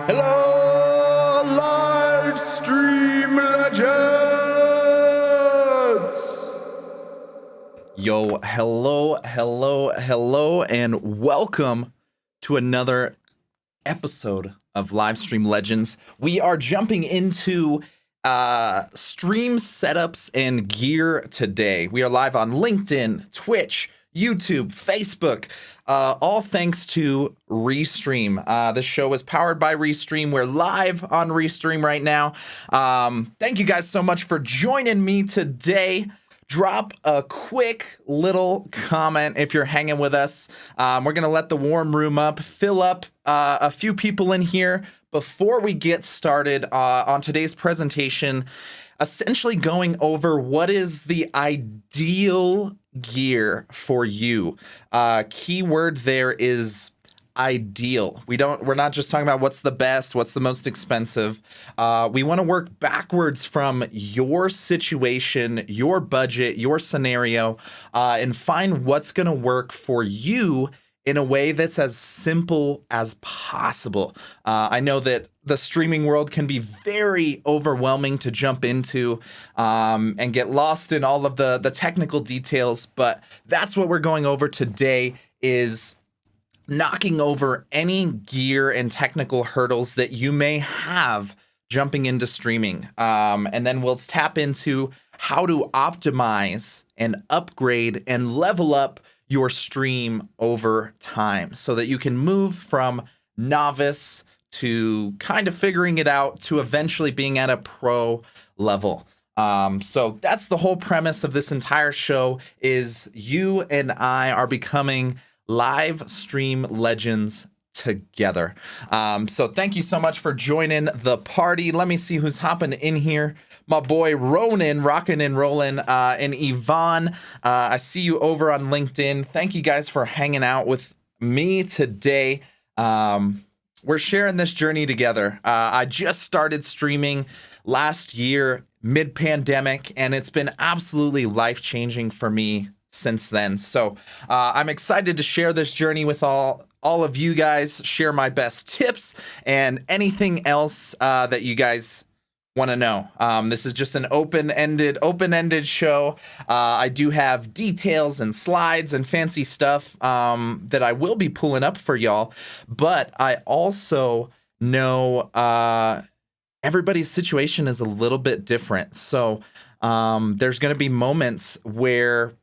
Hello, Livestream Legends! Yo, hello, and welcome to another episode of Livestream Legends. We are jumping into stream setups and gear today. We are live on LinkedIn, Twitch, YouTube, Facebook, all thanks to Restream. This show is powered by Restream. We're live on Restream right now. Thank you guys so much for joining me today. Drop a quick little comment if you're hanging with us. We're going to let the warm room up, fill up a few people in here before we get started on today's presentation, essentially going over what is the ideal gear for you. Keyword there is ideal. We're not just talking about what's the best, what's the most expensive. We want to work backwards from your situation, your budget, your scenario, and find what's going to work for you in a way that's as simple as possible. I know that the streaming world can be very overwhelming to jump into and get lost in all of the technical details, but that's what we're going over today, is knocking over any gear and technical hurdles that you may have jumping into streaming. And then we'll tap into how to optimize and upgrade and level up your stream over time so that you can move from novice to kind of figuring it out to eventually being at a pro level. So that's the whole premise of this entire show, is you and I are becoming live stream legends together. So thank you so much for joining the party. Let me see who's hopping in here. My boy Ronan, rocking and rolling, and Yvonne. I see you over on LinkedIn. Thank you guys for hanging out with me today. We're sharing this journey together. I just started streaming last year, mid-pandemic, and it's been absolutely life-changing for me since then. So I'm excited to share this journey with all of you guys, share my best tips and anything else that you guys want to know. This is just an open-ended show. I do have details and slides and fancy stuff that I will be pulling up for y'all, but I also know everybody's situation is a little bit different. So there's going to be moments where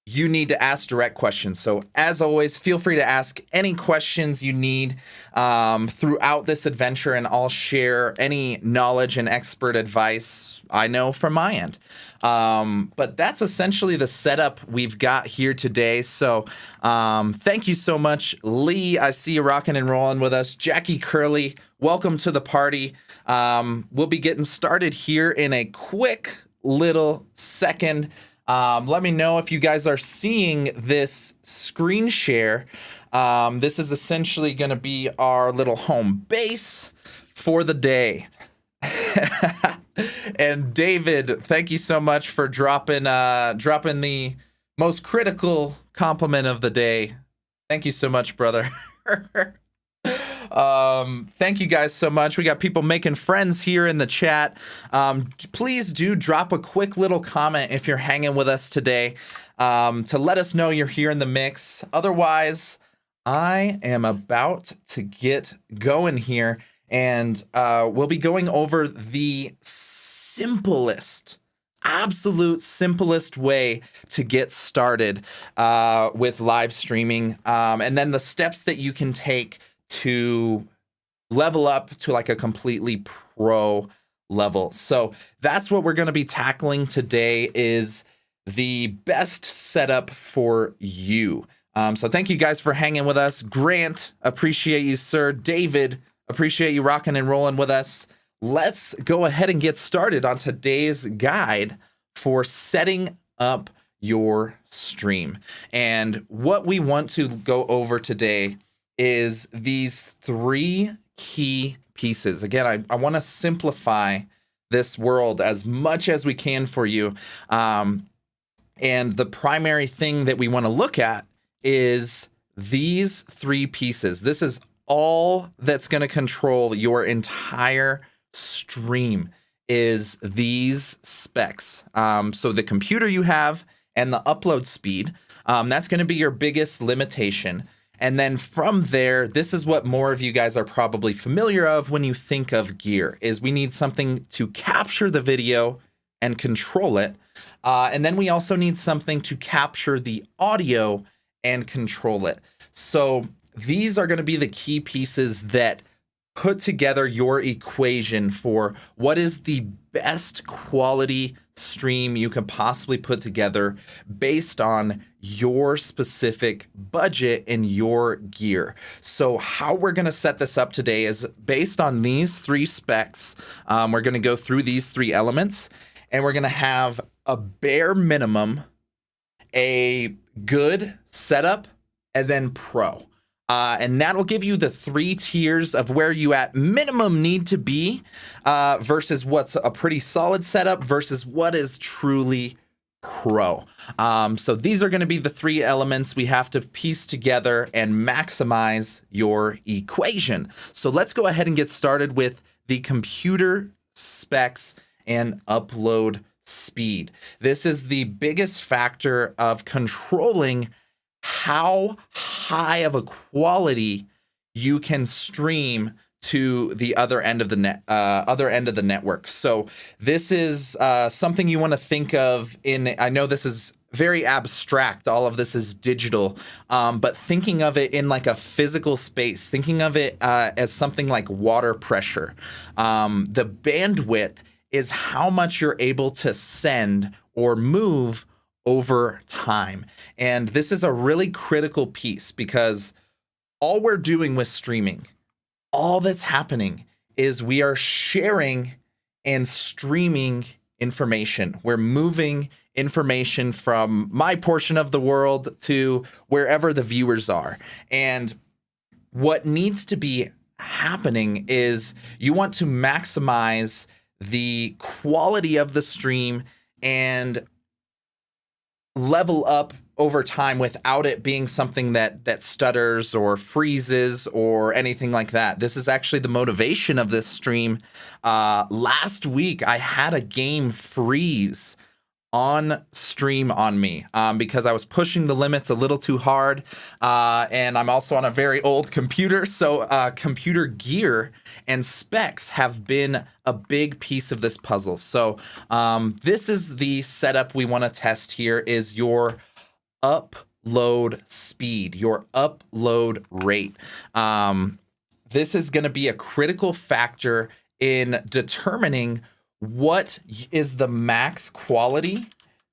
you need to ask direct questions. So as always, feel free to ask any questions you need throughout this adventure, and I'll share any knowledge and expert advice I know from my end. But that's essentially the setup we've got here today. So thank you so much, Lee. I see you rocking and rolling with us. Jackie Curley, welcome to the party. We'll be getting started here in a quick little second. Let me know if you guys are seeing this screen share. This is essentially going to be our little home base for the day. And David, thank you so much for dropping the most critical compliment of the day. Thank you so much, brother. Thank you guys so much. We got people making friends here in the chat. Please do drop a quick little comment if you're hanging with us today, to let us know you're here in the mix. Otherwise, I am about to get going here, and we'll be going over the absolute simplest way to get started with live streaming, and then the steps that you can take to level up to like a completely pro level. So that's what we're going to be tackling today, is the best setup for you. So thank you guys for hanging with us. Grant, appreciate you, sir. David, appreciate you rocking and rolling with us. Let's go ahead and get started on today's guide for setting up your stream. And what we want to go over today is these 3 key pieces. Again, I want to simplify this world as much as we can for you. And the primary thing that we want to look at is these 3 pieces. This is all that's going to control your entire stream, is these specs. So the computer you have and the upload speed, that's going to be your biggest limitation. And then from there, this is what more of you guys are probably familiar of when you think of gear, is we need something to capture the video and control it. And then we also need something to capture the audio and control it. So these are going to be the key pieces that put together your equation for what is the best quality stream you can possibly put together based on your specific budget and your gear. So how we're going to set this up today is based on these 3 specs. We're going to go through these 3 elements, and we're going to have a bare minimum, a good setup, and then pro. And that'll give you the 3 tiers of where you at minimum need to be, versus what's a pretty solid setup versus what is truly pro. So these are going to be the 3 elements we have to piece together and maximize your equation. So let's go ahead and get started with the computer specs and upload speed. This is the biggest factor of controlling how high of a quality you can stream to the other end of the network. So this is something you want to think of in, I know this is very abstract, all of this is digital, but thinking of it in like a physical space, thinking of it as something like water pressure. The bandwidth is how much you're able to send or move over time. And this is a really critical piece, because all we're doing with streaming, all that's happening is we are sharing and streaming information. We're moving information from my portion of the world to wherever the viewers are. And what needs to be happening is you want to maximize the quality of the stream and level up over time without it being something that stutters or freezes or anything like that. This is actually the motivation of this stream. Last week, I had a game freeze on stream on me because I was pushing the limits a little too hard. And I'm also on a very old computer. So computer gear and specs have been a big piece of this puzzle. So this is the setup we want to test here, is your upload speed, your upload rate. This is going to be a critical factor in determining what is the max quality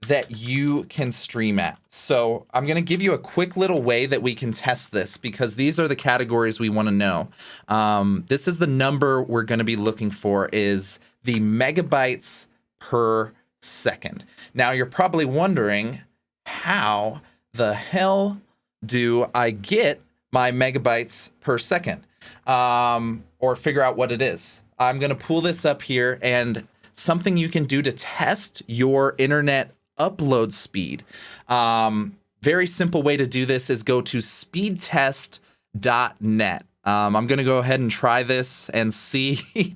that you can stream at. So I'm going to give you a quick little way that we can test this, because these are the categories we want to know. This is the number we're going to be looking for, is the megabytes per second. Now you're probably wondering, how the hell do I get my megabytes per second, or figure out what it is? I'm going to pull this up here, and something you can do to test your internet upload speed. Very simple way to do this is go to speedtest.net. I'm going to go ahead and try this and see.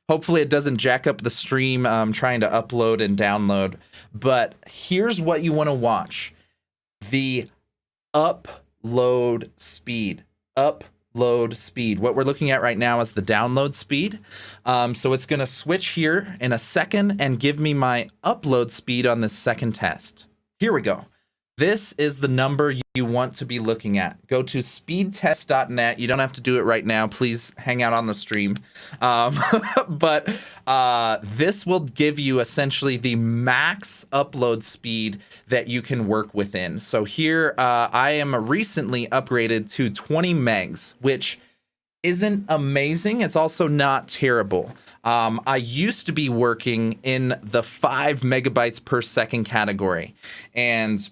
Hopefully it doesn't jack up the stream trying to upload and download. But here's what you want to watch. The upload speed. Upload speed. What we're looking at right now is the download speed. So it's going to switch here in a second and give me my upload speed on this second test. Here we go. This is the number you want to be looking at. Go to speedtest.net. You don't have to do it right now. Please hang out on the stream. But this will give you essentially the max upload speed that you can work within. So here I am recently upgraded to 20 megs, which isn't amazing. It's also not terrible. I used to be working in the 5 megabytes per second category, and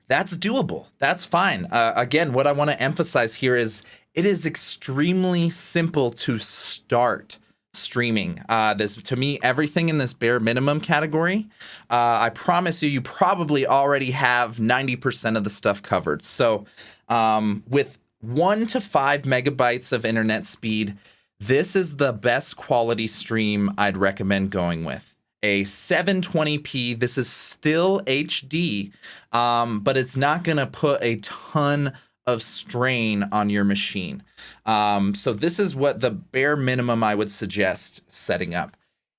that's doable. That's fine. Again, what I want to emphasize here is it is extremely simple to start streaming. To me, everything in this bare minimum category, I promise you probably already have 90% of the stuff covered. So with 1 to 5 megabytes of internet speed, this is the best quality stream I'd recommend going with. A 720p. This is still HD, but it's not going to put a ton of strain on your machine. So this is what the bare minimum I would suggest setting up.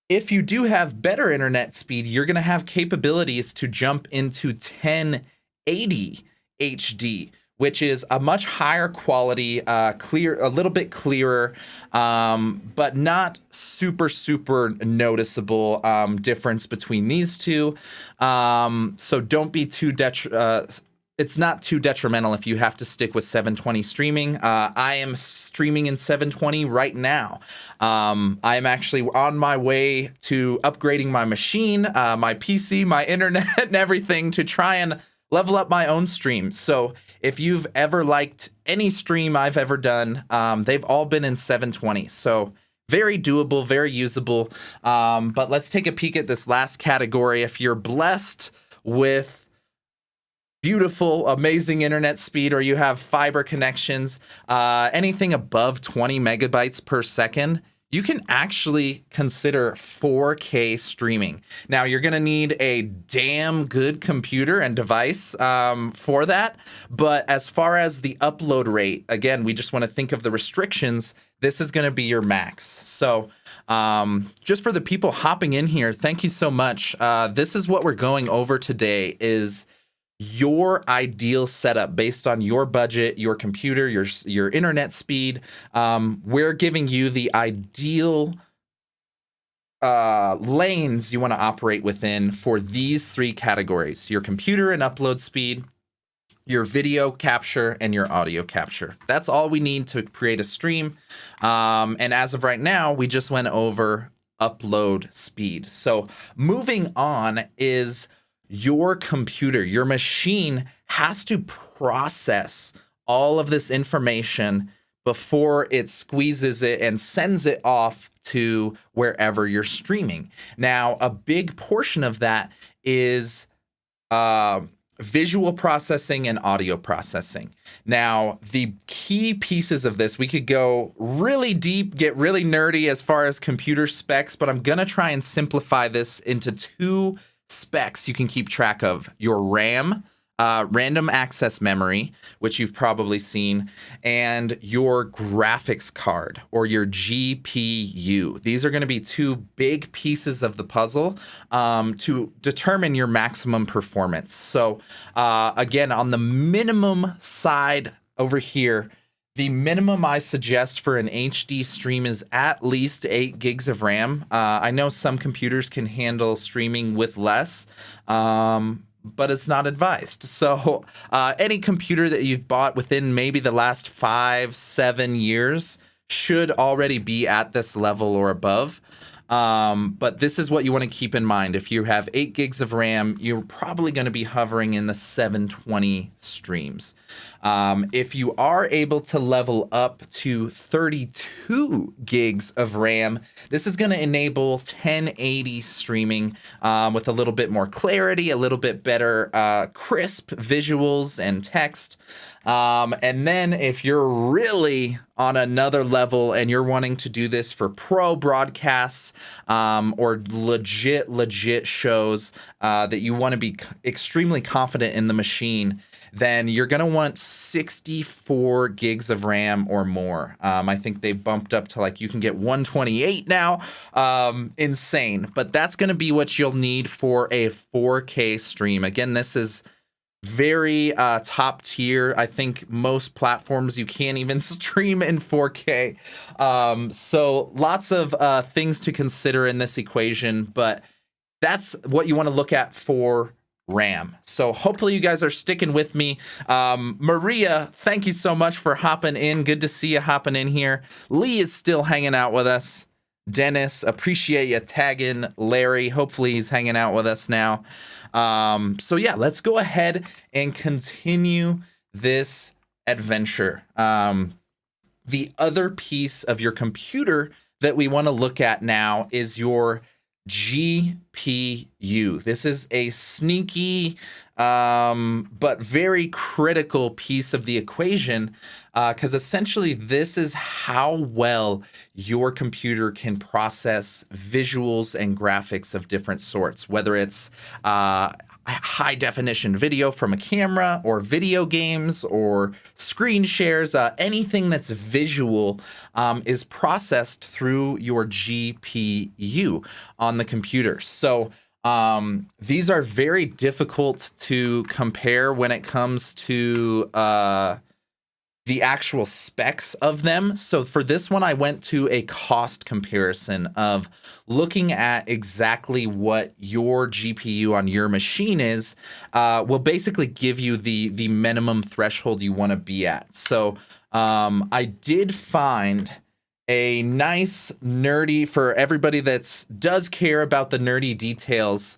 If you do have better internet speed, you're going to have capabilities to jump into 1080 HD, which is a much higher quality, clear, a little bit clearer, but not super noticeable difference between these two. So don't be too it's not too detrimental if you have to stick with 720 streaming. I am streaming in 720 right now. I am actually on my way to upgrading my machine, my PC, my internet, and everything to try and level up my own stream. So if you've ever liked any stream I've ever done, they've all been in 720. So very doable, very usable. But let's take a peek at this last category. If you're blessed with beautiful, amazing internet speed, or you have fiber connections, anything above 20 megabytes per second, you can actually consider 4K streaming. Now, you're going to need a damn good computer and device for that. But as far as the upload rate, again, we just want to think of the restrictions. This is going to be your max. So just for the people hopping in here, thank you so much. This is what we're going over today is your ideal setup based on your budget, your computer, your internet speed. We're giving you the ideal lanes you want to operate within for these 3 categories: your computer and upload speed, your video capture, and your audio capture. That's all we need to create a stream. And as of right now, we just went over upload speed. So moving on is your computer, your machine has to process all of this information before it squeezes it and sends it off to wherever you're streaming. Now, a big portion of that is visual processing and audio processing. Now, the key pieces of this, we could go really deep, get really nerdy as far as computer specs, but I'm going to try and simplify this into 2 specs you can keep track of: your RAM, random access memory, which you've probably seen, and your graphics card or your GPU. These are going to be 2 big pieces of the puzzle to determine your maximum performance. So again, on the minimum side over here, the minimum I suggest for an HD stream is at least 8 gigs of RAM. I know some computers can handle streaming with less, but it's not advised. So any computer that you've bought within maybe the last 5-7 years should already be at this level or above. But this is what you want to keep in mind. If you have 8 gigs of RAM, you're probably going to be hovering in the 720 streams. If you are able to level up to 32 gigs of RAM, this is going to enable 1080 streaming with a little bit more clarity, a little bit better crisp visuals and text. And then if you're really on another level and you're wanting to do this for pro broadcasts or legit shows that you want to be extremely confident in the machine, then you're going to want 64 gigs of RAM or more. I think they bumped up to like you can get 128 now. Insane. But that's going to be what you'll need for a 4K stream. Again, this is very top tier. I think most platforms you can't even stream in 4K. So lots of things to consider in this equation, but that's what you want to look at for RAM. So hopefully you guys are sticking with me. Maria, thank you so much for hopping in. Good to see you hopping in here. Lee is still hanging out with us. Dennis, appreciate you tagging Larry. Hopefully he's hanging out with us now. So yeah, let's go ahead and continue this adventure. The other piece of your computer that we want to look at now is your GPU. This is a sneaky but very critical piece of the equation because essentially this is how well your computer can process visuals and graphics of different sorts, whether it's high definition video from a camera or video games or screen shares. Anything that's visual is processed through your GPU on the computer. So these are very difficult to compare when it comes to the actual specs of them. So for this one, I went to a cost comparison of looking at exactly what your GPU on your machine is, will basically give you the minimum threshold you want to be at. So I did find a nice nerdy, for everybody that does care about the nerdy details.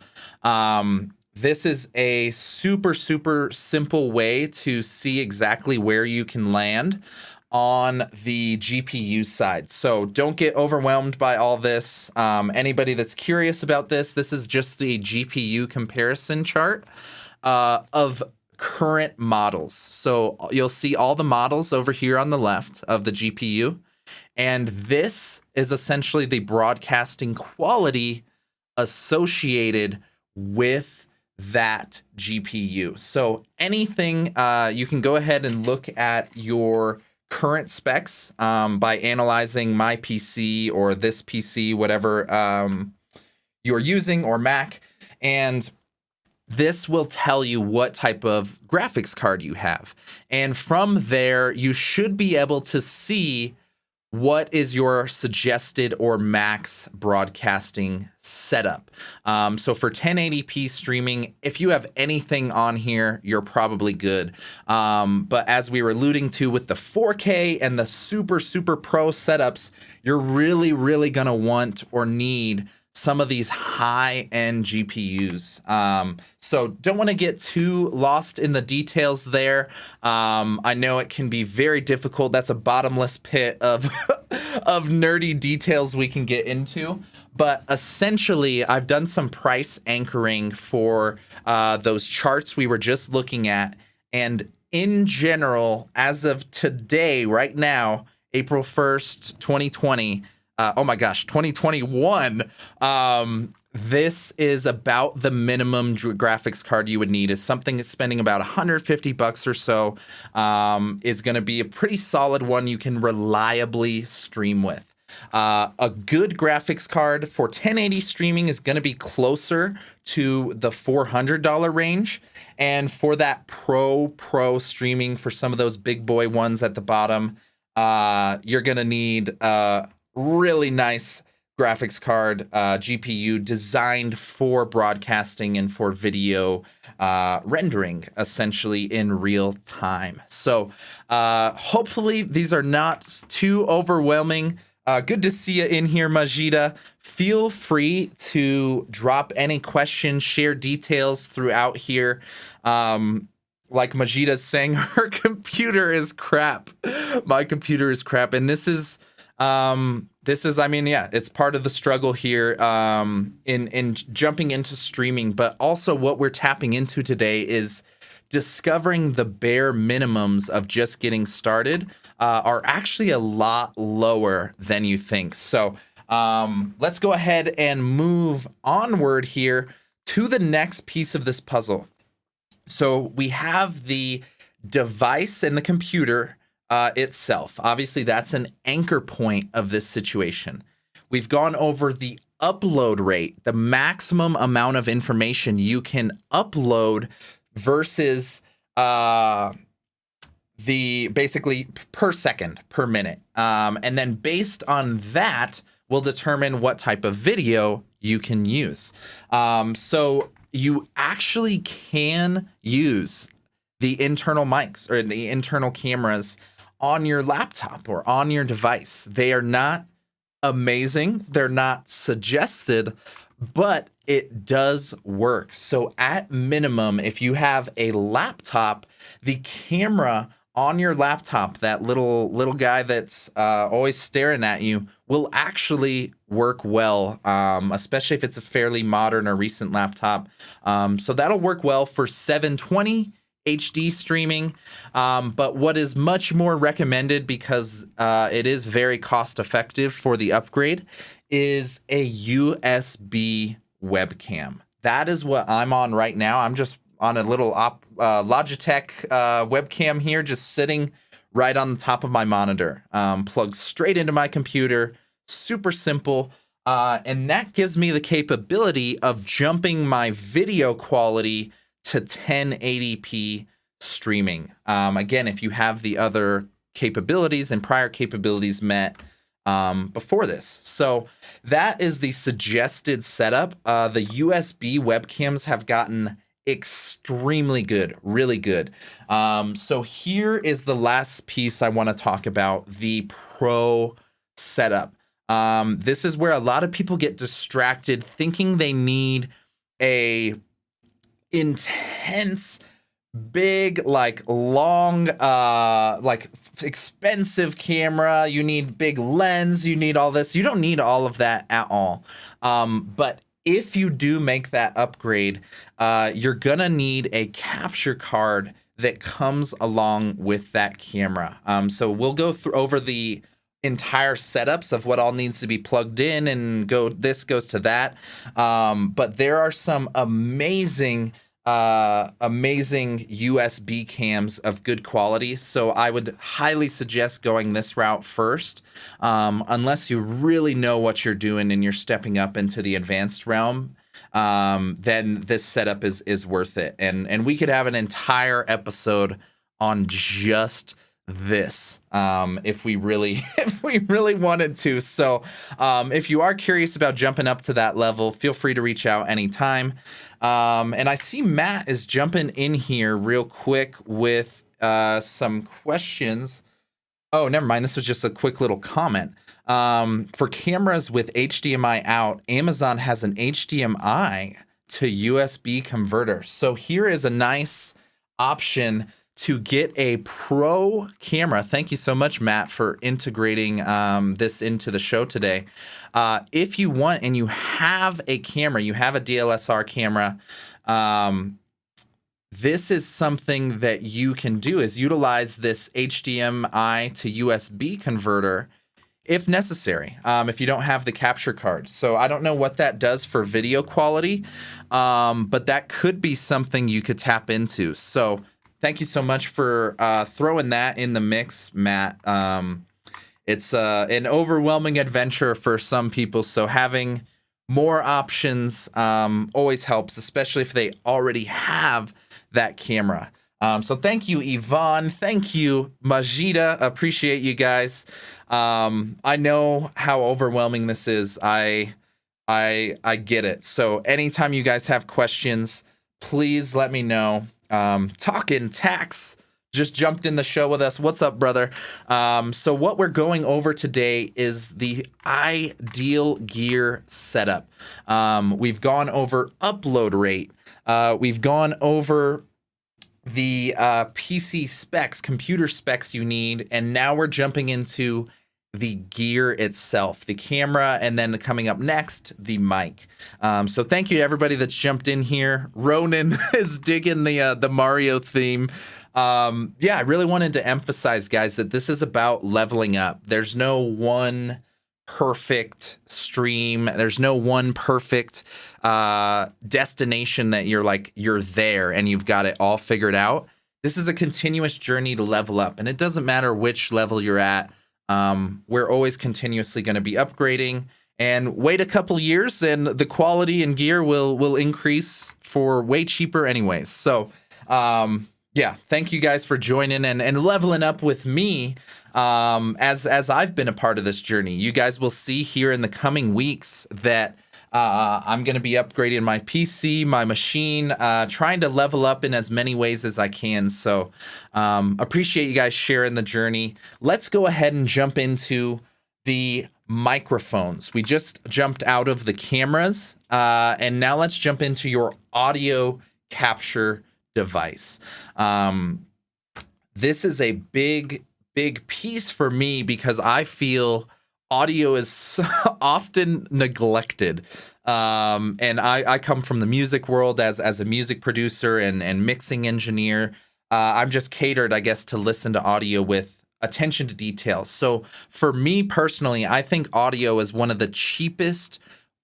This is a super simple way to see exactly where you can land on the GPU side. So don't get overwhelmed by all this. Anybody that's curious about this is just the GPU comparison chart of current models. So you'll see all the models over here on the left of the GPU. And this is essentially the broadcasting quality associated with that GPU. So anything, you can go ahead and look at your current specs by analyzing my PC or this PC, whatever you're using, or Mac. And this will tell you what type of graphics card you have. And from there, you should be able to see what is your suggested or max broadcasting setup. So for 1080p streaming, if you have anything on here, you're probably good. But as we were alluding to with the 4K and the super pro setups, you're really gonna want or need some of these high-end GPUs. So don't want to get too lost in the details there. I know it can be very difficult. That's a bottomless pit of of nerdy details we can get into. But essentially, I've done some price anchoring for those charts we were just looking at. And in general, as of today, right now, April 1st, 2020, oh my gosh, 2021. This is about the minimum graphics card you would need. Is something that's spending about $150 or so. Is going to be a pretty solid one you can reliably stream with. A good graphics card for 1080 streaming is going to be closer to the $400 range. And for that pro streaming, for some of those big boy ones at the bottom, you're going to need really nice graphics card, GPU designed for broadcasting and for video rendering, essentially in real time. So hopefully these are not too overwhelming. Good to see you in here, Majida. Feel free to drop any questions, share details throughout here. Like Majida's saying, her computer is crap. My computer is crap. And this is, I mean, yeah, it's part of the struggle here in jumping into streaming. But also what we're tapping into today is discovering the bare minimums of just getting started are actually a lot lower than you think. So let's go ahead and move onward here to the next piece of this puzzle. So we have the device and the computer itself. Obviously, that's an anchor point of this situation. We've gone over the upload rate, the maximum amount of information you can upload versus the basically per second, per minute. And then based on that, we'll determine what type of video you can use. So you actually can use the internal mics or the internal cameras on your laptop or on your device. They are not amazing. They're not suggested, but it does work. So at minimum, if you have a laptop, the camera on your laptop, that little guy that's always staring at you, will actually work well, especially if it's a fairly modern or recent laptop. So that'll work well for 720 HD streaming. But what is much more recommended, because it is very cost effective for the upgrade, is a USB webcam. That is what I'm on right now. I'm just on a little Logitech webcam here, just sitting right on the top of my monitor, plugged straight into my computer. Super simple. And that gives me the capability of jumping my video quality to 1080p streaming. Again, if you have the other capabilities and prior capabilities met before this. So that is the suggested setup. The USB webcams have gotten extremely good, really good. So here is the last piece I want to talk about, the pro setup. This is where a lot of people get distracted thinking they need a intense, big, like long, like expensive camera. You need big lens. You need all this. You don't need all of that at all. But if you do make that upgrade, you're gonna need a capture card that comes along with that camera. So we'll go over the entire setups of what all needs to be plugged in and this goes to that. But there are some amazing USB cams of good quality. So I would highly suggest going this route first, unless you really know what you're doing and you're stepping up into the advanced realm. Then this setup is worth it. And we could have an entire episode on just this, if we really wanted to. So if you are curious about jumping up to that level, feel free to reach out anytime. And I see Matt is jumping in here real quick with some questions. Oh, never mind. This was just a quick little comment. For cameras with HDMI out, Amazon has an HDMI to USB converter. So here is a nice option to get a pro camera. Thank you so much, Matt, for integrating this into the show today. If you want and you have a camera, you have a DSLR camera, this is something that you can do, is utilize this HDMI to USB converter if necessary, if you don't have the capture card. So I don't know what that does for video quality, but that could be something you could tap into. So thank you so much for throwing that in the mix, Matt. It's an overwhelming adventure for some people, so having more options always helps, especially if they already have that camera. So thank you, Yvonne. Thank you, Majida. Appreciate you guys. I know how overwhelming this is. I get it. So anytime you guys have questions, please let me know. Talking Tax just jumped in the show with us. What's up, brother? So what we're going over today is the ideal gear setup. We've gone over upload rate. We've gone over the PC specs, computer specs you need, and now we're jumping into the gear itself, the camera, and then coming up next, the mic. So thank you to everybody that's jumped in here. Ronan is digging the Mario theme. Yeah, I really wanted to emphasize, guys, that this is about leveling up. There's no one perfect stream. There's no one perfect destination that you're there and you've got it all figured out. This is a continuous journey to level up, and it doesn't matter which level you're at. We're always continuously going to be upgrading, and wait a couple years and the quality and gear will increase for way cheaper anyways. So, yeah, thank you guys for joining and leveling up with me as I've been a part of this journey. You guys will see here in the coming weeks that I'm going to be upgrading my PC, my machine, trying to level up in as many ways as I can. So appreciate you guys sharing the journey. Let's go ahead and jump into the microphones. We just jumped out of the cameras, and now let's jump into your audio capture device. This is a big piece for me because I feel audio is so often neglected. And I come from the music world as a music producer and mixing engineer. I'm just catered, I guess, to listen to audio with attention to detail. So for me personally, I think audio is one of the cheapest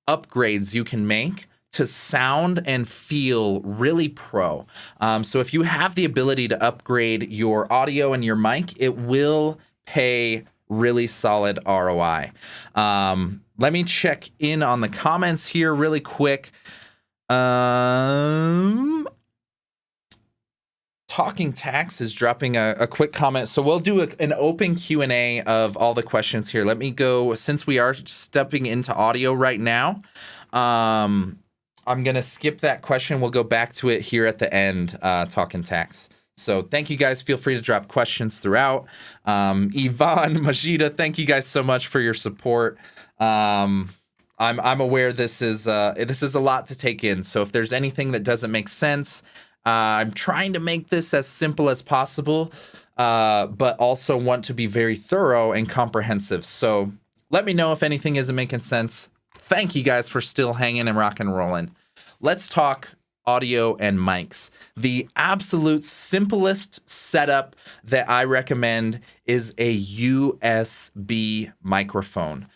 upgrades you can make to sound and feel really pro. So if you have the ability to upgrade your audio and your mic, it will pay really solid ROI. Let me check in on the comments here really quick. Talking Tax is dropping a quick comment. So we'll do an open Q&A of all the questions here. Let me go, since we are stepping into audio right now, I'm going to skip that question. We'll go back to it here at the end, Talking Tax. So thank you guys. Feel free to drop questions throughout. Yvonne, Majida, thank you guys so much for your support. I'm aware this is a lot to take in. So if there's anything that doesn't make sense, I'm trying to make this as simple as possible, but also want to be very thorough and comprehensive. So let me know if anything isn't making sense. Thank you guys for still hanging and rock and rolling. Let's talk audio and mics. The absolute simplest setup that I recommend is a USB microphone.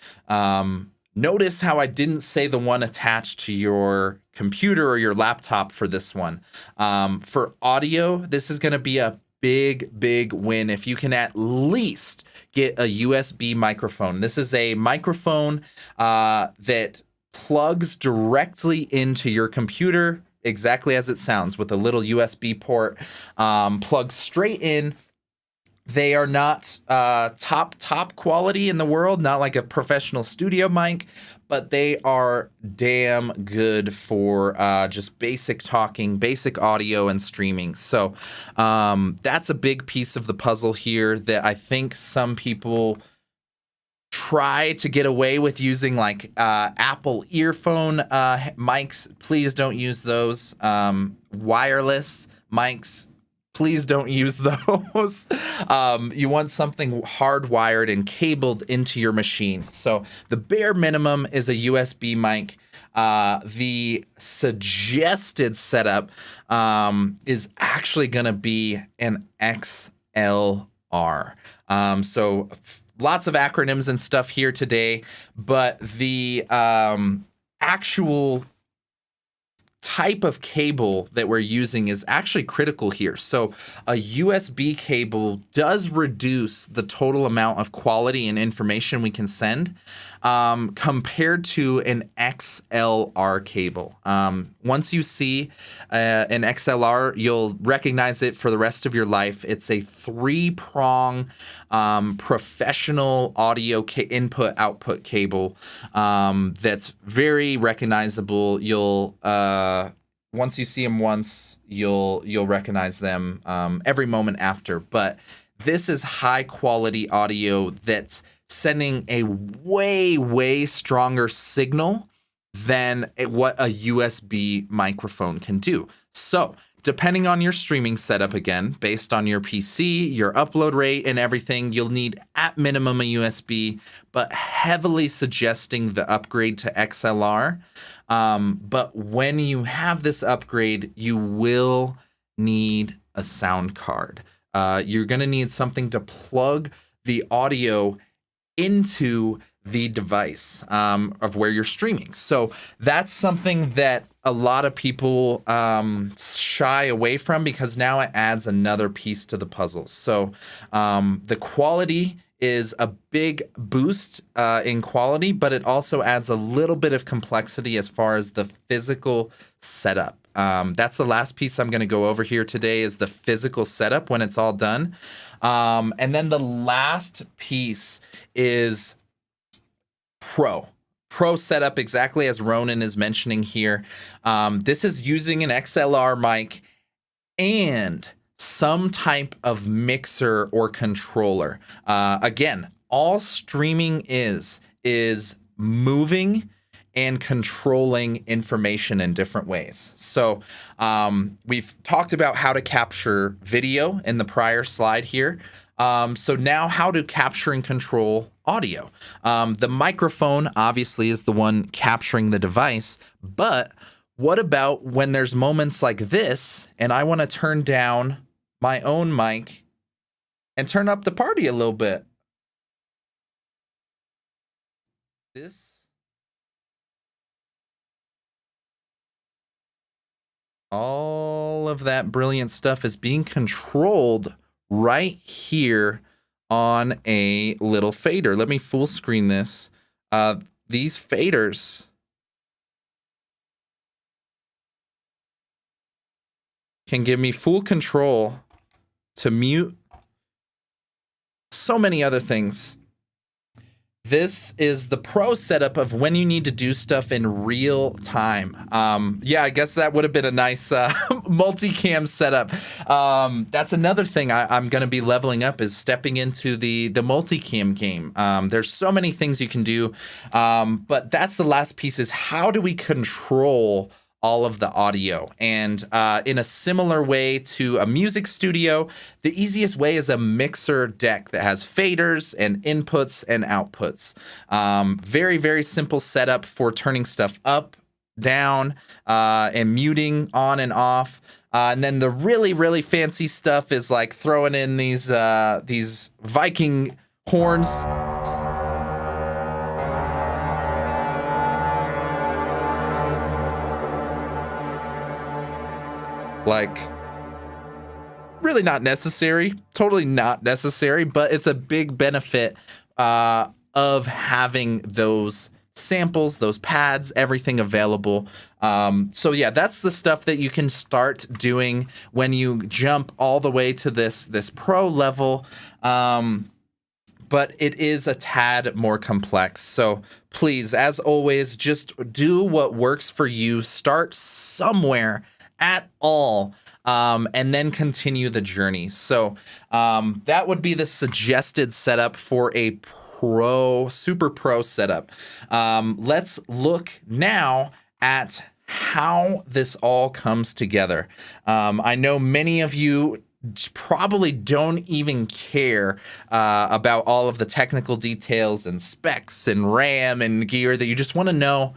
Notice how I didn't say the one attached to your computer or your laptop for this one. For audio, this is going to be a big win if you can at least get a USB microphone. This is a microphone that plugs directly into your computer, exactly as it sounds, with a little USB port, plugs straight in. They are not top quality in the world, not like a professional studio mic, but they are damn good for just basic talking, basic audio and streaming. So that's a big piece of the puzzle here that I think some people try to get away with using, like Apple earphone mics. Please don't use those. Wireless mics, please don't use those. You want something hardwired and cabled into your machine. So the bare minimum is a USB mic. The suggested setup is actually going to be an XLR. So lots of acronyms and stuff here today, but the actual type of cable that we're using is actually critical here. So a USB cable does reduce the total amount of quality and information we can send compared to an XLR cable. Once you see an XLR, you'll recognize it for the rest of your life. It's a 3-prong professional audio input-output cable that's very recognizable. You'll once you see them once, you'll recognize them every moment after. But this is high quality audio that's sending a way stronger signal than what a USB microphone can do. So depending on your streaming setup, again, based on your PC, your upload rate, and everything, you'll need at minimum a USB, but heavily suggesting the upgrade to XLR. But when you have this upgrade, you will need a sound card. You're going to need something to plug the audio into the device of where you're streaming. So that's something that a lot of people shy away from, because now it adds another piece to the puzzle. So the quality is a big boost in quality, but it also adds a little bit of complexity as far as the physical setup. That's the last piece I'm going to go over here today, is the physical setup when it's all done. And then the last piece is Pro setup, exactly as Ronan is mentioning here. This is using an XLR mic and some type of mixer or controller. Again, all streaming is moving and controlling information in different ways. So we've talked about how to capture video in the prior slide here. So now how to capture and control audio. The microphone obviously is the one capturing the device, but what about when there's moments like this and I want to turn down my own mic and turn up the party a little bit? All of that brilliant stuff is being controlled right here on a little fader. Let me full screen this. These faders can give me full control to mute so many other things. This is the pro setup of when you need to do stuff in real time. Yeah, I guess that would have been a nice multicam setup. That's another thing I'm going to be leveling up, is stepping into the multicam game. There's so many things you can do, but that's the last piece, is how do we control all of the audio? And in a similar way to a music studio, the easiest way is a mixer deck that has faders and inputs and outputs. Very, very simple setup for turning stuff up, down, and muting on and off. And then the really, really fancy stuff is like throwing in these Viking horns. Like, really not necessary, totally not necessary, but it's a big benefit of having those samples, those pads, everything available. So yeah, that's the stuff that you can start doing when you jump all the way to this pro level. But it is a tad more complex. So please, as always, just do what works for you. Start somewhere at all, and then continue the journey. So that would be the suggested setup for a super pro setup. Let's look now at how this all comes together. I know many of you probably don't even care about all of the technical details and specs and RAM and gear, that you just want to know,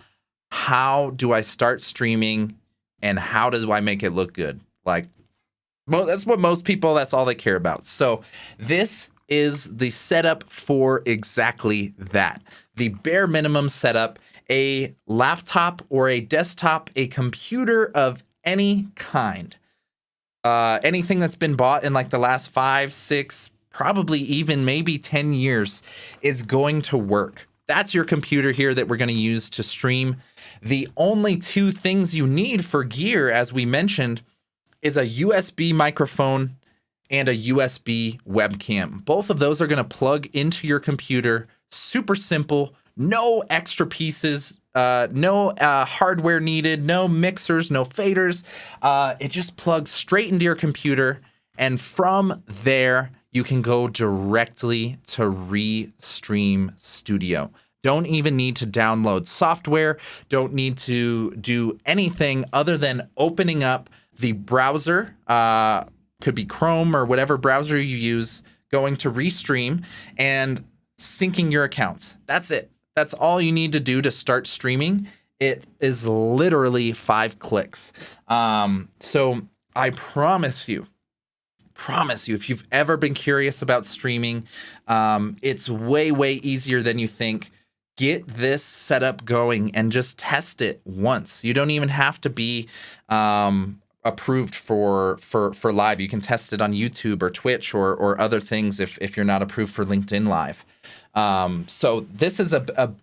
how do I start streaming? And how do I make it look good? Like, well, that's what most people, that's all they care about. So this is the setup for exactly that. The bare minimum setup, a laptop or a desktop, a computer of any kind. Anything that's been bought in like the last 5, 6, probably even maybe 10 years is going to work. That's your computer here that we're going to use to stream. The only two things you need for gear, as we mentioned, is a USB microphone and a USB webcam. Both of those are going to plug into your computer. Super simple, no extra pieces, no hardware needed, no mixers, no faders. It just plugs straight into your computer, and from there, you can go directly to Restream Studio. Don't even need to download software. Don't need to do anything other than opening up the browser, could be Chrome or whatever browser you use, going to Restream and syncing your accounts. That's it. That's all you need to do to start streaming. It is literally 5 clicks. So I promise you, if you've ever been curious about streaming, it's way easier than you think. Get this setup going and just test it once. You don't even have to be approved for live. You can test it on YouTube or Twitch or other things if you're not approved for LinkedIn Live. So this is a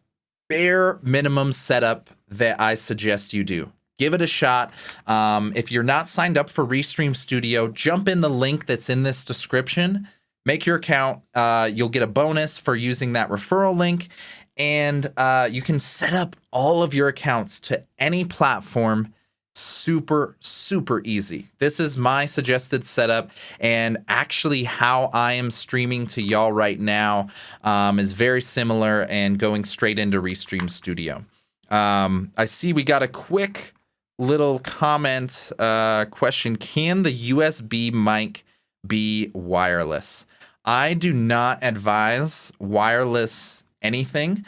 bare minimum setup that I suggest you do. Give it a shot. If you're not signed up for Restream Studio, jump in the link that's in this description. Make your account. You'll get a bonus for using that referral link. And you can set up all of your accounts to any platform super easy. This is my suggested setup, and actually how I am streaming to y'all right now is very similar and going straight into Restream Studio. I see we got a quick little comment question. Can the USB mic be wireless? I do not advise wireless anything,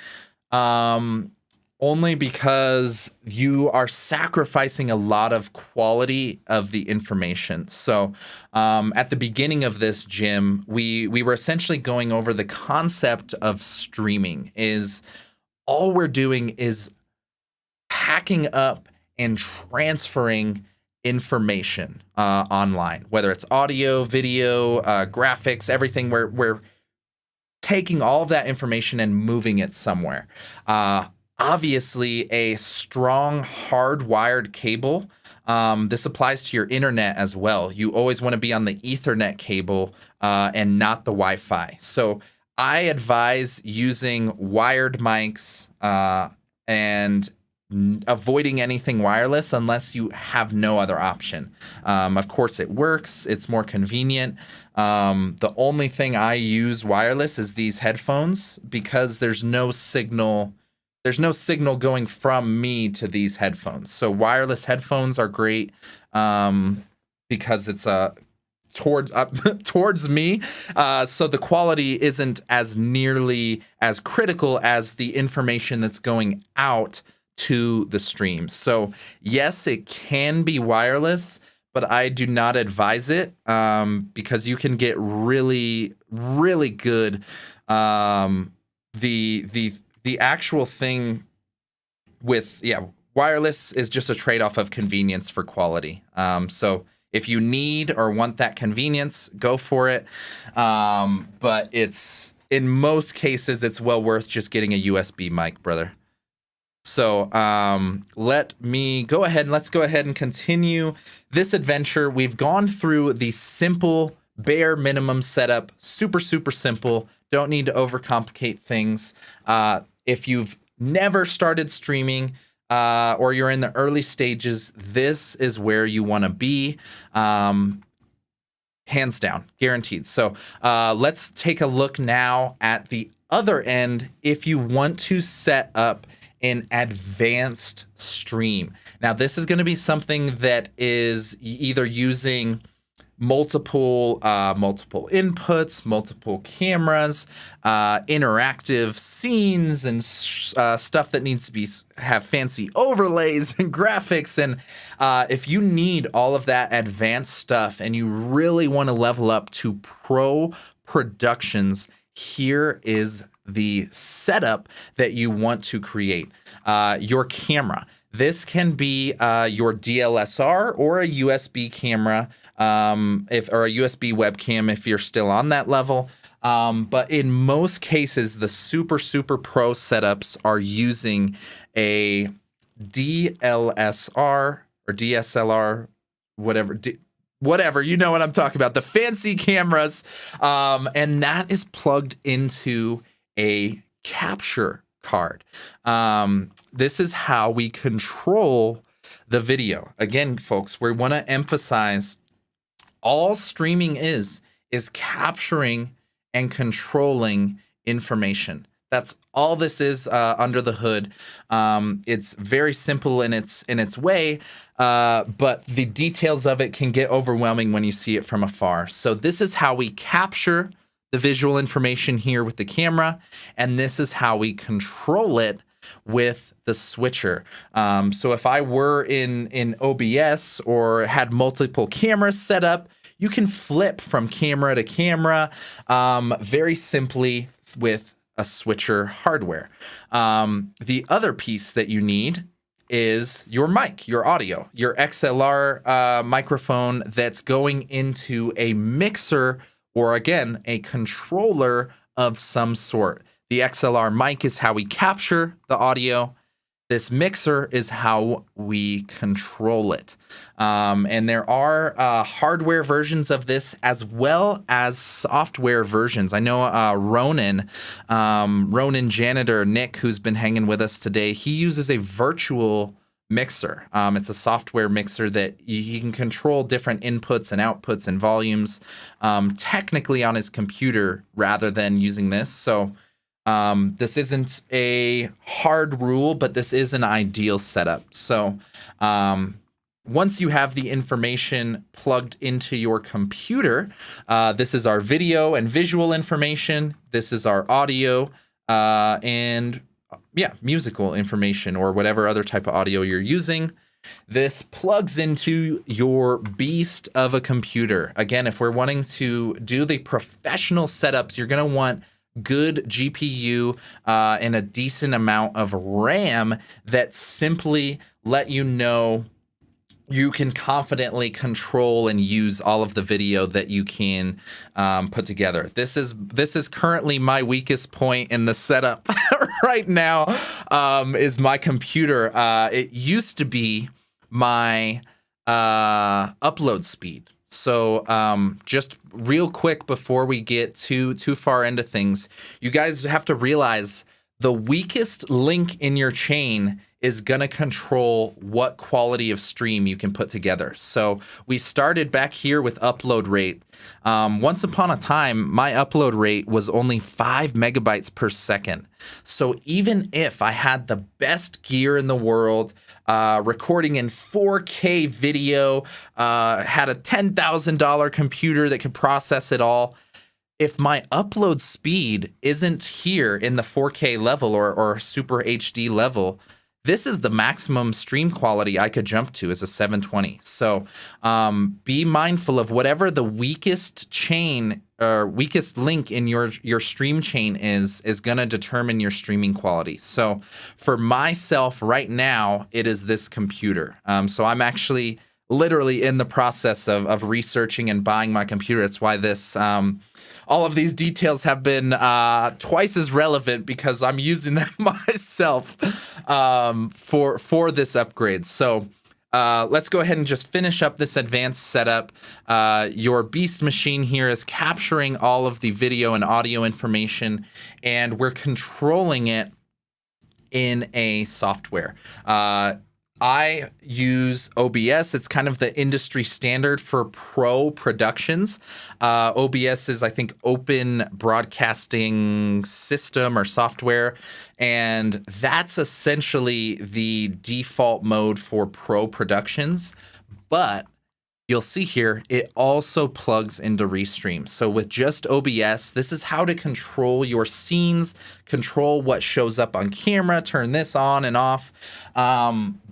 only because you are sacrificing a lot of quality of the information. So at the beginning of this, Jim, we were essentially going over the concept of streaming. Is all we're doing is packing up and transferring information online, whether it's audio, video, graphics, everything. We're taking all of that information and moving it somewhere. Obviously, a strong hardwired cable. This applies to your internet as well. You always want to be on the Ethernet cable and not the Wi-Fi. So I advise using wired mics and avoiding anything wireless unless you have no other option. Of course, it works. It's more convenient. The only thing I use wireless is these headphones because there's no signal. There's no signal going from me to these headphones. So wireless headphones are great because it's towards me. So the quality isn't as nearly as critical as the information that's going out to the stream. So yes, it can be wireless, but I do not advise it because you can get really good. The actual thing with wireless is just a trade-off of convenience for quality. So if you need or want that convenience, go for it. But it's in most cases it's well worth just getting a USB mic, brother. So let's go ahead and continue this adventure. We've gone through the simple bare minimum setup, super simple. Don't need to overcomplicate things. If you've never started streaming or you're in the early stages, this is where you want to be. Hands down, guaranteed. So let's take a look now at the other end if you want to set up an advanced stream. Now, this is going to be something that is either using multiple inputs, multiple cameras, interactive scenes, and stuff that needs to have fancy overlays and graphics. And if you need all of that advanced stuff and you really want to level up to pro productions, here is the setup that you want to create. Your camera. This can be your DSLR or a USB camera, or a USB webcam if you're still on that level. But in most cases, the super pro setups are using a DLSR or DSLR, whatever, you know what I'm talking about, the fancy cameras, and that is plugged into a capture card. This is how we control the video. Again, folks, we want to emphasize all streaming is capturing and controlling information. That's all this is under the hood. It's very simple in its way, but the details of it can get overwhelming when you see it from afar. So this is how we capture the visual information here with the camera, and this is how we control it with the switcher. So if I were in OBS or had multiple cameras set up, you can flip from camera to camera very simply with a switcher hardware. The other piece that you need is your mic, your audio, your XLR microphone that's going into a mixer or, again, a controller of some sort. The XLR mic is how we capture the audio. This mixer is how we control it. And there are hardware versions of this as well as software versions. I know Ronan Janitor Nick, who's been hanging with us today, he uses a virtual mixer. It's a software mixer that he can control different inputs and outputs and volumes technically on his computer rather than using this. So this isn't a hard rule, but this is an ideal setup. So once you have the information plugged into your computer, this is our video and visual information. This is our audio and musical information or whatever other type of audio you're using. This plugs into your beast of a computer. Again, if we're wanting to do the professional setups, you're going to want good GPU and a decent amount of RAM that simply let you know you can confidently control and use all of the video that you can put together. This is currently my weakest point in the setup right now, is my computer. It used to be my upload speed. So just real quick before we get too far into things, you guys have to realize the weakest link in your chain is going to control what quality of stream you can put together. So we started back here with upload rate. Once upon a time, my upload rate was only 5 megabytes per second. So even if I had the best gear in the world, recording in 4K video, had a $10,000 computer that could process it all, if my upload speed isn't here in the 4K level or super HD level, this is the maximum stream quality I could jump to is a 720. So be mindful of whatever the weakest chain or weakest link in your stream chain is going to determine your streaming quality. So for myself right now, it is this computer. So I'm actually literally in the process of researching and buying my computer. That's why this all of these details have been twice as relevant because I'm using them myself for this upgrade. So let's go ahead and just finish up this advanced setup. Your beast machine here is capturing all of the video and audio information, and we're controlling it in a software. I use OBS. It's kind of the industry standard for pro productions. OBS is, I think, Open Broadcasting System or software. And that's essentially the default mode for pro productions. But you'll see here, it also plugs into Restream. So with just OBS, this is how to control your scenes, control what shows up on camera, turn this on and off.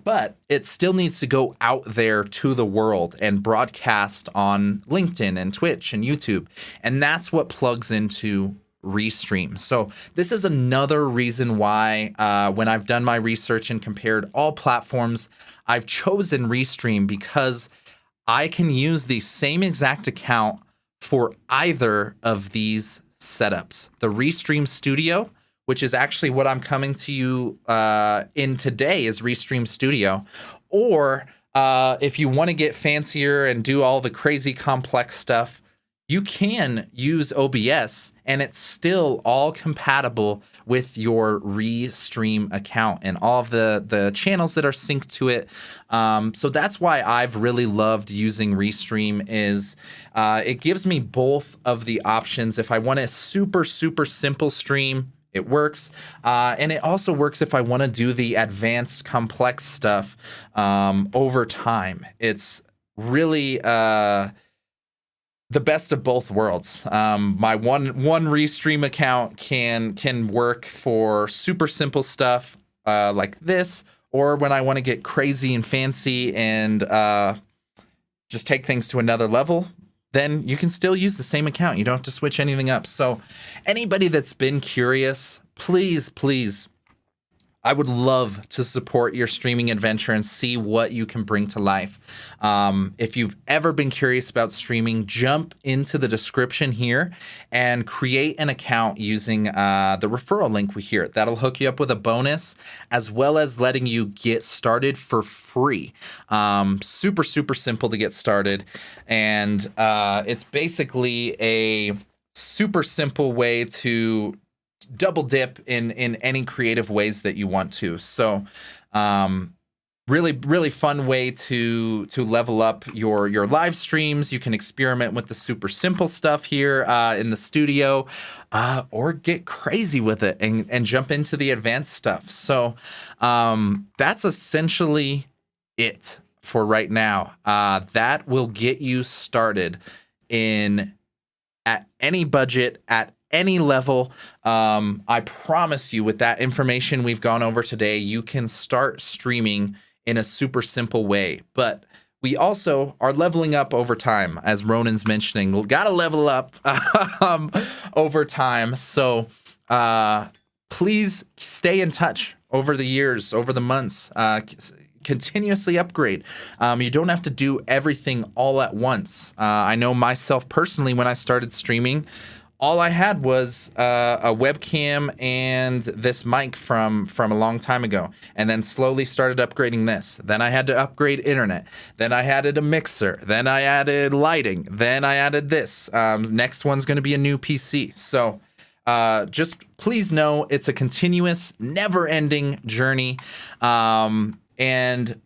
But it still needs to go out there to the world and broadcast on LinkedIn and Twitch and YouTube. And that's what plugs into Restream. So this is another reason why when I've done my research and compared all platforms, I've chosen Restream because I can use the same exact account for either of these setups. The Restream Studio, which is actually what I'm coming to you in today, is Restream Studio. Or if you want to get fancier and do all the crazy complex stuff, you can use OBS and it's still all compatible with your Restream account and all of the channels that are synced to it. So that's why I've really loved using Restream is it gives me both of the options. If I want a super simple stream, it works. And it also works if I want to do the advanced complex stuff over time. It's really the best of both worlds. My one Restream account can work for super simple stuff like this, or when I want to get crazy and fancy and just take things to another level, then you can still use the same account. You don't have to switch anything up. So anybody that's been curious, please, I would love to support your streaming adventure and see what you can bring to life. If you've ever been curious about streaming, jump into the description here and create an account using the referral link we hear. That'll hook you up with a bonus, as well as letting you get started for free. Super simple to get started. And it's basically a super simple way to double dip in any creative ways that you want to. So really fun way to level up your live streams. You can experiment with the super simple stuff here in the studio, or get crazy with it and jump into the advanced stuff. So that's essentially it for right now. That will get you started at any budget, at any level. I promise you, with that information we've gone over today, you can start streaming in a super simple way. But we also are leveling up over time, as Ronan's mentioning. We've got to level up over time. So please stay in touch over the years, over the months. Continuously upgrade. You don't have to do everything all at once. I know myself personally, when I started streaming, all I had was a webcam and this mic from a long time ago, and then slowly started upgrading this. Then I had to upgrade internet. Then I added a mixer. Then I added lighting. Then I added this. Next one's going to be a new PC. So just please know it's a continuous, never-ending journey, and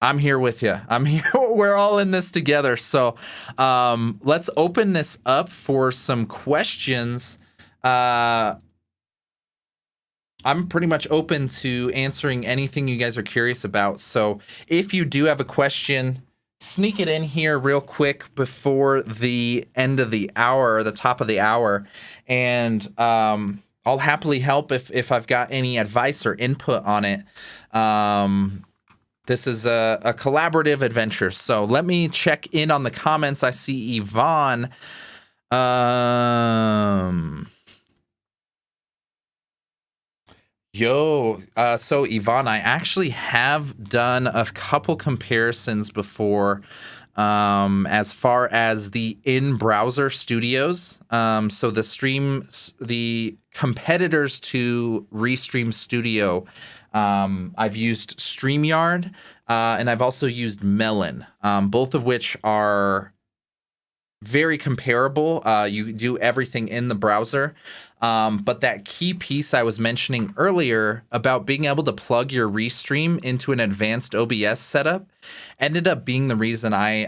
I'm here with you. I'm here. We're all in this together. So let's open this up for some questions. I'm pretty much open to answering anything you guys are curious about. So if you do have a question, sneak it in here real quick before the end of the hour, or the top of the hour. And I'll happily help if I've got any advice or input on it. This is a collaborative adventure. So let me check in on the comments. I see Yvonne. So Yvonne, I actually have done a couple comparisons before, as far as the in-browser studios. So the competitors to Restream Studio, I've used StreamYard, and I've also used Melon, both of which are very comparable. You do everything in the browser. But that key piece I was mentioning earlier about being able to plug your Restream into an advanced OBS setup ended up being the reason I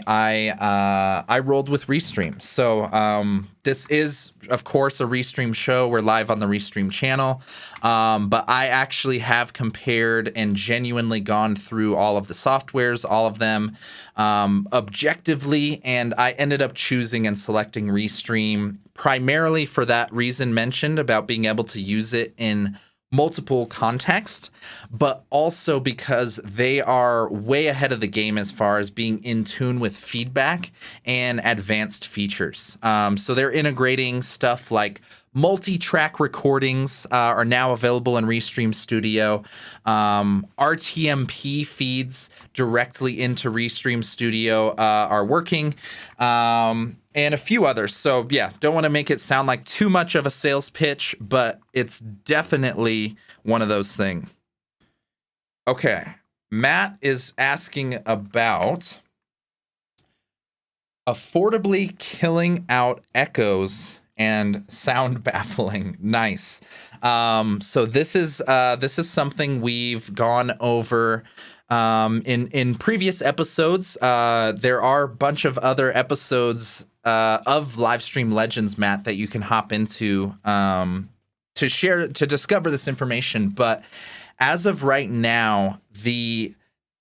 rolled with Restream. So this is, of course, a Restream show. We're live on the Restream channel. But I actually have compared and genuinely gone through all of the softwares, all of them objectively, and I ended up choosing and selecting Restream primarily for that reason mentioned about being able to use it in multiple contexts, but also because they are way ahead of the game as far as being in tune with feedback and advanced features. So they're integrating stuff like multi-track recordings are now available in Restream Studio. RTMP feeds directly into Restream Studio are working. And a few others. So yeah, don't want to make it sound like too much of a sales pitch, but it's definitely one of those things. Okay, Matt is asking about affordably killing out echoes and sound baffling. Nice. So this is something we've gone over in previous episodes. There are a bunch of other episodes of Livestream Legends, Matt, that you can hop into to to discover this information. But as of right now, the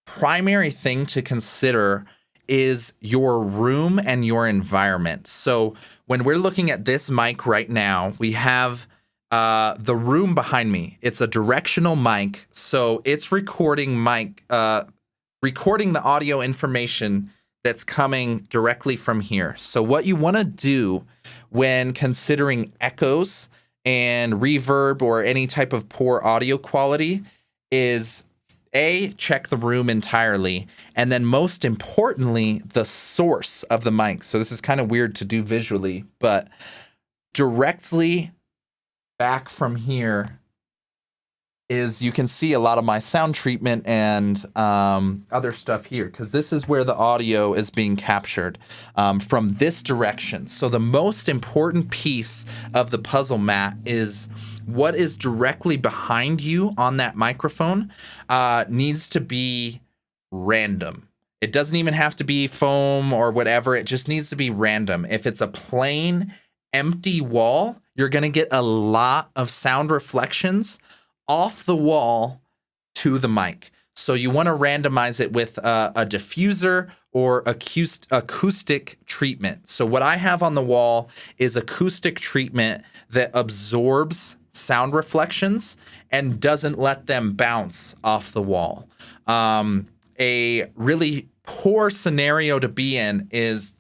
primary thing to consider is your room and your environment. So when we're looking at this mic right now, we have the room behind me. It's a directional mic, so it's recording the audio information that's coming directly from here. So what you want to do when considering echoes and reverb or any type of poor audio quality is check the room entirely, and then most importantly, the source of the mic. So this is kind of weird to do visually, but directly back from here is you can see a lot of my sound treatment and other stuff here, because this is where the audio is being captured from this direction. So the most important piece of the puzzle, Matt, is what is directly behind you on that microphone needs to be random. It doesn't even have to be foam or whatever. It just needs to be random. If it's a plain, empty wall, you're going to get a lot of sound reflections off the wall to the mic. So you want to randomize it with a diffuser or acoustic treatment. So what I have on the wall is acoustic treatment that absorbs sound reflections and doesn't let them bounce off the wall. A really poor scenario to be in is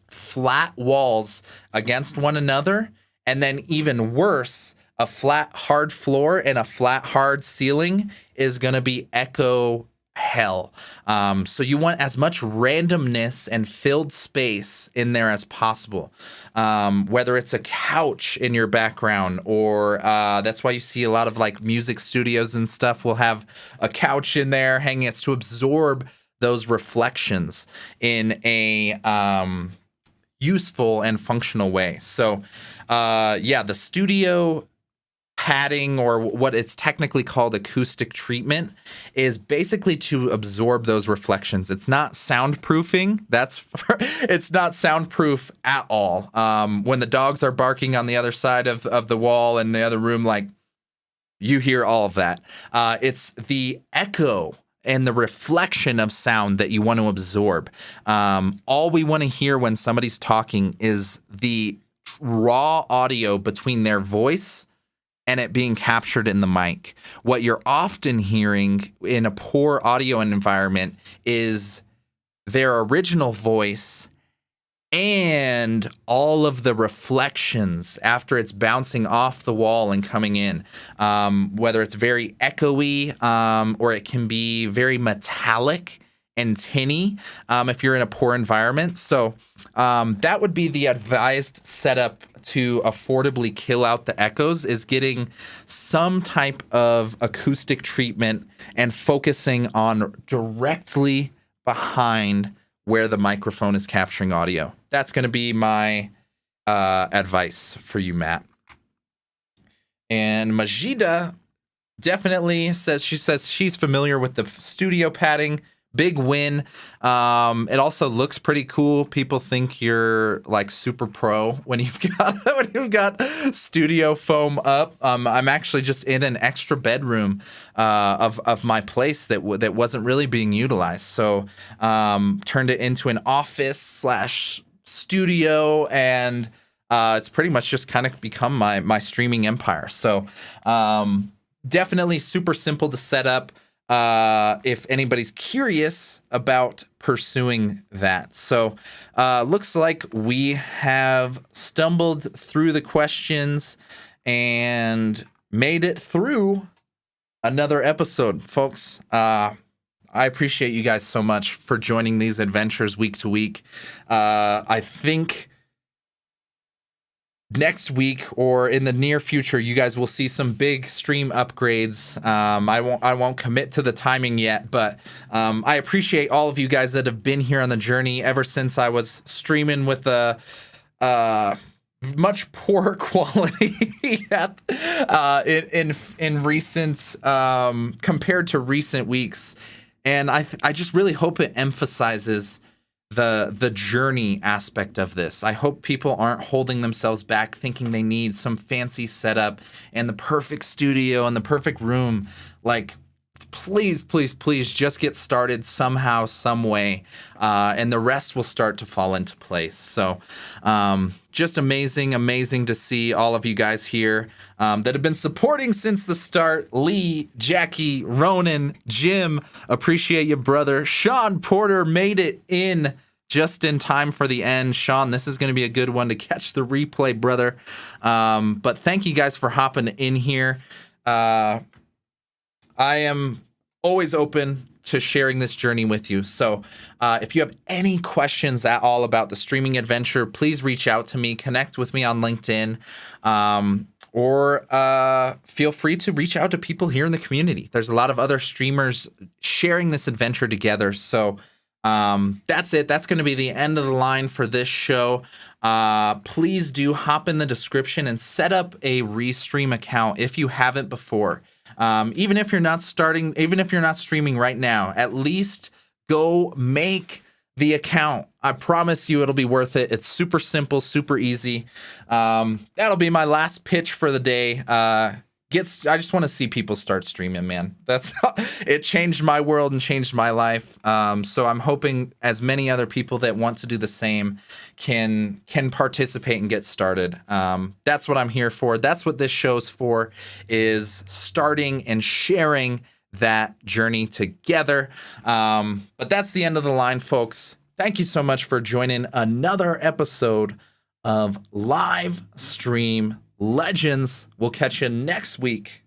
flat walls against one another, and then even worse, a flat, hard floor and a flat, hard ceiling is going to be echo hell. So you want as much randomness and filled space in there as possible. Whether it's a couch in your background, or that's why you see a lot of like music studios and stuff will have a couch in there hanging. It's to absorb those reflections in a useful and functional way. So the studio padding, or what it's technically called acoustic treatment, is basically to absorb those reflections. It's not soundproofing. It's not soundproof at all. When the dogs are barking on the other side of the wall in the other room, like, you hear all of that. It's the echo and the reflection of sound that you want to absorb. All we want to hear when somebody's talking is the raw audio between their voice and it being captured in the mic. What you're often hearing in a poor audio environment is their original voice and all of the reflections after it's bouncing off the wall and coming in. Whether it's very echoey, or it can be very metallic and tinny if you're in a poor environment. So that would be the advised setup to affordably kill out the echoes, is getting some type of acoustic treatment and focusing on directly behind where the microphone is capturing audio. That's going to be my advice for you, Matt. And Majida definitely says she's familiar with the studio padding. Big win. It also looks pretty cool. People think you're like super pro when you've got studio foam up. I'm actually just in an extra bedroom of my place that wasn't really being utilized. So turned it into an office / studio, and it's pretty much just kind of become my streaming empire. So definitely super simple to set up. If anybody's curious about pursuing that. So looks like we have stumbled through the questions and made it through another episode, folks. I appreciate you guys so much for joining these adventures week to week. I think next week or in the near future, you guys will see some big stream upgrades. I won't commit to the timing yet, but I appreciate all of you guys that have been here on the journey ever since I was streaming with a much poorer quality in recent compared to recent weeks. And I just really hope it emphasizes the journey aspect of this. I hope people aren't holding themselves back thinking they need some fancy setup and the perfect studio and the perfect room. Like, please, please, please just get started somehow, some way, and the rest will start to fall into place. So just amazing, amazing to see all of you guys here that have been supporting since the start. Lee, Jackie, Ronan, Jim, appreciate you, brother. Sean Porter made it in just in time for the end. Sean, this is going to be a good one to catch the replay, brother. But thank you guys for hopping in here. I am always open to sharing this journey with you. So if you have any questions at all about the streaming adventure, please reach out to me, connect with me on LinkedIn, or feel free to reach out to people here in the community. There's a lot of other streamers sharing this adventure together. So that's it. That's going to be the end of the line for this show. Please do hop in the description and set up a Restream account if you haven't before. Even if you're not streaming right now, at least go make the account. I promise you it'll be worth it. It's super simple, super easy. That'll be my last pitch for the day. I just want to see people start streaming, man. It changed my world and changed my life. So I'm hoping as many other people that want to do the same can participate and get started. That's what I'm here for. That's what this show's for, is starting and sharing that journey together. But that's the end of the line, folks. Thank you so much for joining another episode of Livestream Legends. We'll catch you next week.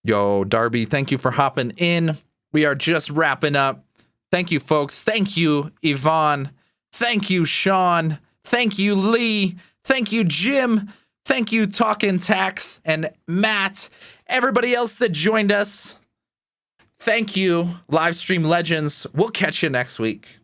Yo, Darby, thank you for hopping in. We are just wrapping up. Thank you, folks. Thank you, Yvonne. Thank you, Sean. Thank you, Lee. Thank you, Jim. Thank you, Talkin' Tax and Matt. Everybody else that joined us. Thank you, Livestream Legends. We'll catch you next week.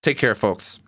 Take care, folks.